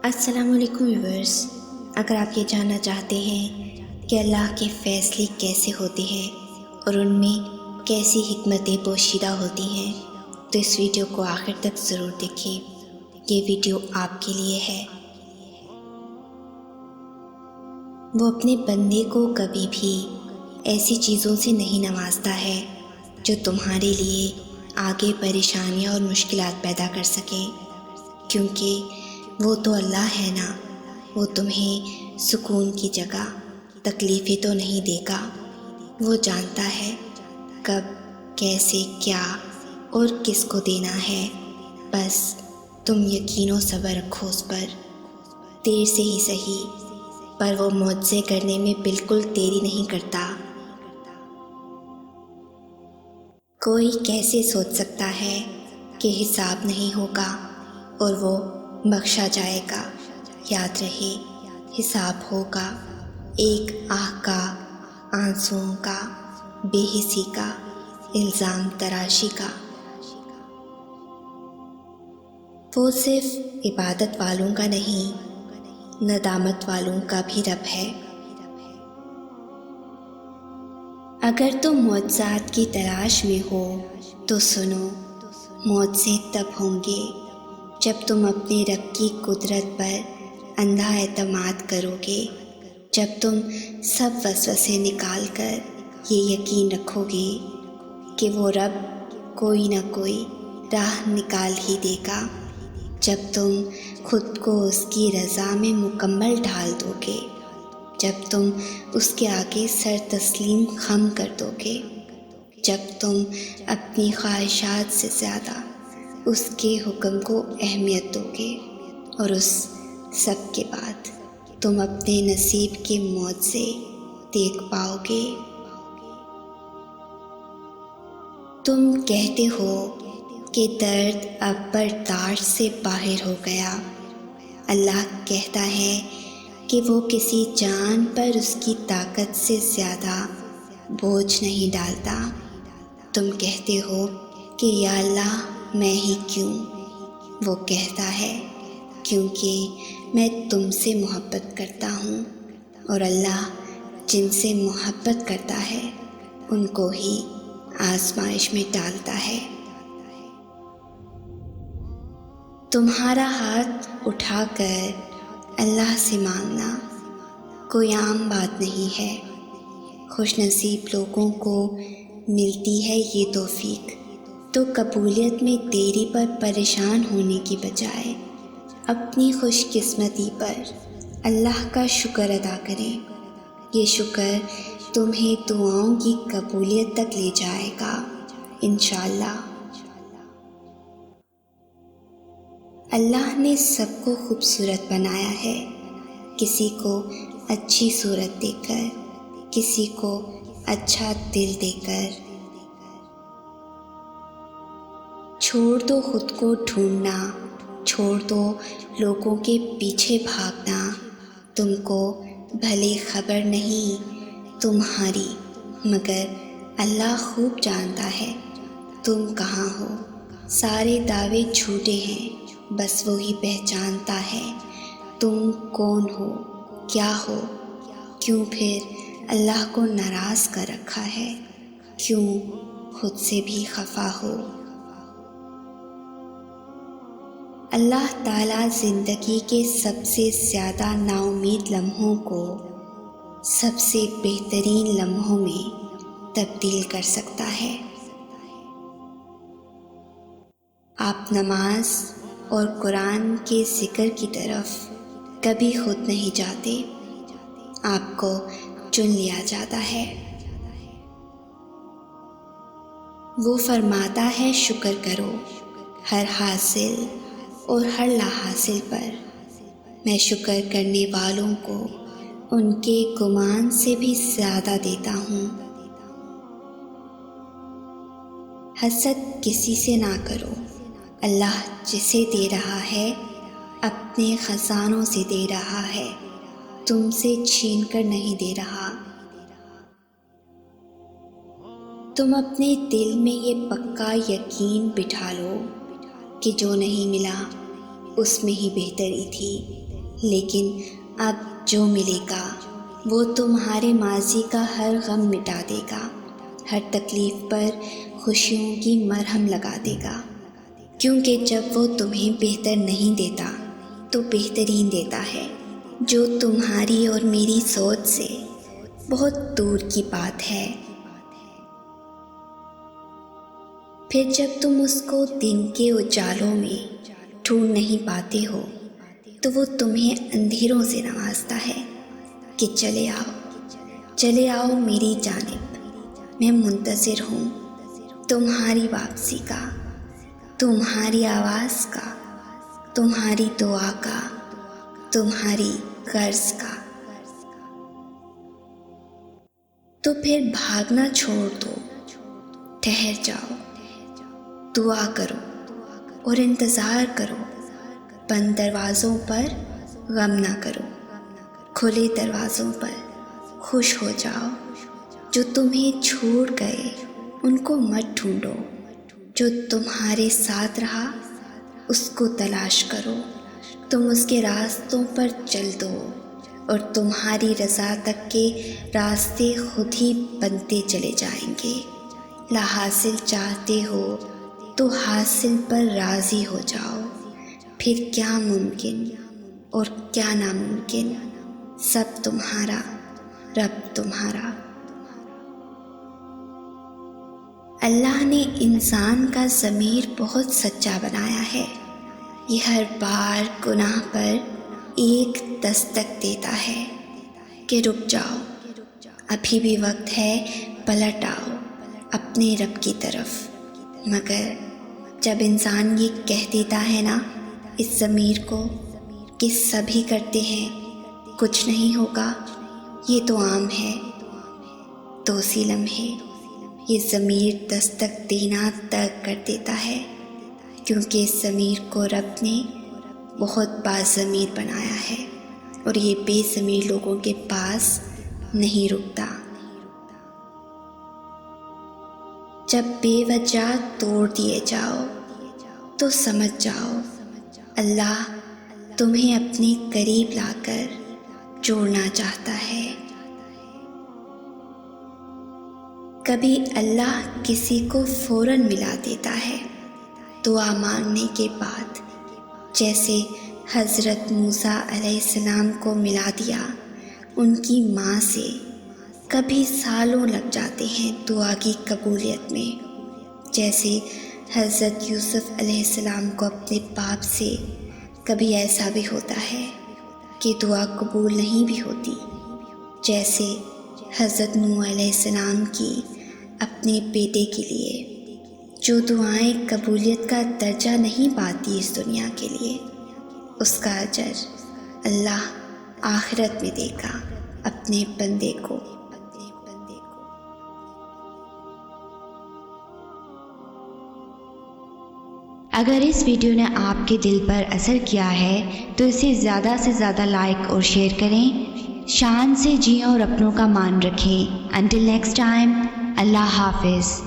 السلام علیکم ویورز، اگر آپ یہ جاننا چاہتے ہیں کہ اللہ کے فیصلے کیسے ہوتے ہیں اور ان میں کیسی حکمتیں پوشیدہ ہوتی ہیں تو اس ویڈیو کو آخر تک ضرور دیکھیں۔ یہ ویڈیو آپ کے لیے ہے۔ وہ اپنے بندے کو کبھی بھی ایسی چیزوں سے نہیں نوازتا ہے جو تمہارے لیے آگے پریشانیاں اور مشکلات پیدا کر سکیں، کیونکہ وہ تو اللہ ہے نا۔ وہ تمہیں سکون کی جگہ تکلیفیں تو نہیں دے گا۔ وہ جانتا ہے کب، کیسے، کیا اور کس کو دینا ہے۔ بس تم یقین و صبر رکھو اس پر، دیر سے ہی صحیح، پر وہ معجزے کرنے میں بالکل دیری نہیں کرتا۔ کوئی کیسے سوچ سکتا ہے کہ حساب نہیں ہوگا اور وہ بخشا جائے گا؟ یاد رہے، حساب ہوگا، ایک آہ کا، آنسوؤں کا، بے حسی کا، الزام تراشی کا۔ وہ صرف عبادت والوں کا نہیں، ندامت والوں کا بھی رب ہے۔ اگر تم معجزات کی تلاش میں ہو تو سنو، معجزے تب ہوں گے جب تم اپنے رب کی قدرت پر اندھا اعتماد کرو گے، جب تم سب وسوسے نکال کر یہ یقین رکھو گے کہ وہ رب کوئی نہ کوئی راہ نکال ہی دے گا، جب تم خود کو اس کی رضا میں مکمل ڈھال دو گے، جب تم اس کے آگے سر تسلیم خم کر دو گے، جب تم اپنی خواہشات سے زیادہ اس کے حکم کو اہمیت دو گے، اور اس سب کے بعد تم اپنے نصیب کے معجزے دیکھ پاؤ گے۔ تم کہتے ہو کہ درد اب برداشت سے باہر ہو گیا۔ اللہ کہتا ہے کہ وہ کسی جان پر اس کی طاقت سے زیادہ بوجھ نہیں ڈالتا۔ تم کہتے ہو کہ یا اللہ میں ہی کیوں؟ وہ کہتا ہے کیونکہ میں تم سے محبت کرتا ہوں، اور اللہ جن سے محبت کرتا ہے ان کو ہی آزمائش میں ڈالتا ہے۔ تمہارا ہاتھ اٹھا کر اللہ سے مانگنا کوئی عام بات نہیں ہے۔ خوش نصیب لوگوں کو ملتی ہے یہ توفیق، تو قبولیت میں دیری پر پریشان ہونے کی بجائے اپنی خوش قسمتی پر اللہ کا شکر ادا کریں۔ یہ شکر تمہیں دعاؤں کی قبولیت تک لے جائے گا انشاءاللہ۔ اللہ نے سب کو خوبصورت بنایا ہے، کسی کو اچھی صورت دے کر، کسی کو اچھا دل دے کر۔ چھوڑ دو خود کو ڈھونڈنا، چھوڑ دو لوگوں کے پیچھے بھاگنا۔ تم کو بھلے خبر نہیں تمہاری، مگر اللہ خوب جانتا ہے تم کہاں ہو۔ سارے دعوے جھوٹے ہیں، بس وہی پہچانتا ہے تم کون ہو، کیا ہو۔ کیوں پھر اللہ کو ناراض کر رکھا ہے؟ کیوں خود سے بھی خفا ہو؟ اللہ تعالیٰ زندگی کے سب سے زیادہ نا امید لمحوں کو سب سے بہترین لمحوں میں تبدیل کر سکتا ہے۔ آپ نماز اور قرآن کے ذکر کی طرف کبھی خود نہیں جاتے، آپ کو چن لیا جاتا ہے۔ وہ فرماتا ہے شکر کرو ہر حاصل اور ہر لا حاصل پر۔ میں شکر کرنے والوں کو ان کے گمان سے بھی زیادہ دیتا ہوں۔ حسد کسی سے نہ کرو، اللہ جسے دے رہا ہے اپنے خزانوں سے دے رہا ہے، تم سے چھین کر نہیں دے رہا۔ تم اپنے دل میں یہ پکا یقین بٹھا لو کہ جو نہیں ملا اس میں ہی بہتری تھی، لیکن اب جو ملے گا وہ تمہارے ماضی کا ہر غم مٹا دے گا، ہر تکلیف پر خوشیوں کی مرہم لگا دے گا، کیونکہ جب وہ تمہیں بہتر نہیں دیتا تو بہترین دیتا ہے، جو تمہاری اور میری سوچ سے بہت دور کی بات ہے۔ پھر جب تم اس کو دن کے اجالوں میں ڈھونڈ نہیں پاتے ہو تو وہ تمہیں اندھیروں سے نوازتا ہے کہ چلے آؤ میری جانب، میں منتظر ہوں تمہاری واپسی کا، تمہاری آواز کا، تمہاری دعا کا، تمہاری غرض کا۔ تو پھر بھاگنا چھوڑ دو، ٹھہر جاؤ، دعا کرو اور انتظار کرو۔ بند دروازوں پر غم نہ کرو، کھلے دروازوں پر خوش ہو جاؤ۔ جو تمہیں چھوڑ گئے ان کو مت ڈھونڈو، جو تمہارے ساتھ رہا اس کو تلاش کرو۔ تم اس کے راستوں پر چل دو اور تمہاری رضا تک کے راستے خود ہی بنتے چلے جائیں گے۔ لا حاصل چاہتے ہو تو حاصل پر راضی ہو جاؤ، پھر کیا ممکن اور کیا ناممکن، سب تمہارا، رب تمہارا۔ اللہ نے انسان کا ضمیر بہت سچا بنایا ہے، یہ ہر بار گناہ پر ایک دستک دیتا ہے کہ رک جاؤ، ابھی بھی وقت ہے، پلٹ آؤ اپنے رب کی طرف۔ مگر جب انسان یہ کہہ دیتا ہے نا اس ضمیر کو کہ سبھی کرتے ہیں، کچھ نہیں ہوگا، یہ تو عام ہے، تو اسی لمحے یہ ضمیر دستک دینا ترک کر دیتا ہے، کیونکہ اس ضمیر کو رب نے بہت باضمیر بنایا ہے اور یہ بے ضمیر لوگوں کے پاس نہیں رکتا۔ جب بے وجہ توڑ دیے جاؤ تو سمجھ جاؤ اللہ تمہیں اپنے قریب لا کر جوڑنا چاہتا ہے۔ کبھی اللہ کسی کو فوراً ملا دیتا ہے دعا مانگنے کے بعد، جیسے حضرت موسیٰ علیہ السلام کو ملا دیا ان کی ماں سے۔ کبھی سالوں لگ جاتے ہیں دعا کی قبولیت میں، جیسے حضرت یوسف علیہ السلام کو اپنے باپ سے۔ کبھی ایسا بھی ہوتا ہے کہ دعا قبول نہیں بھی ہوتی، جیسے حضرت نوح علیہ السلام کی اپنے بیٹے کے لیے۔ جو دعائیں قبولیت کا درجہ نہیں پاتی اس دنیا کے لیے، اس کا اجر اللہ آخرت میں دے گا اپنے بندے کو۔ اگر اس ویڈیو نے آپ کے دل پر اثر کیا ہے تو اسے زیادہ سے زیادہ لائک اور شیئر کریں۔ شان سے جئیں اور اپنوں کا مان رکھیں۔ انٹل نیکسٹ ٹائم، اللہ حافظ۔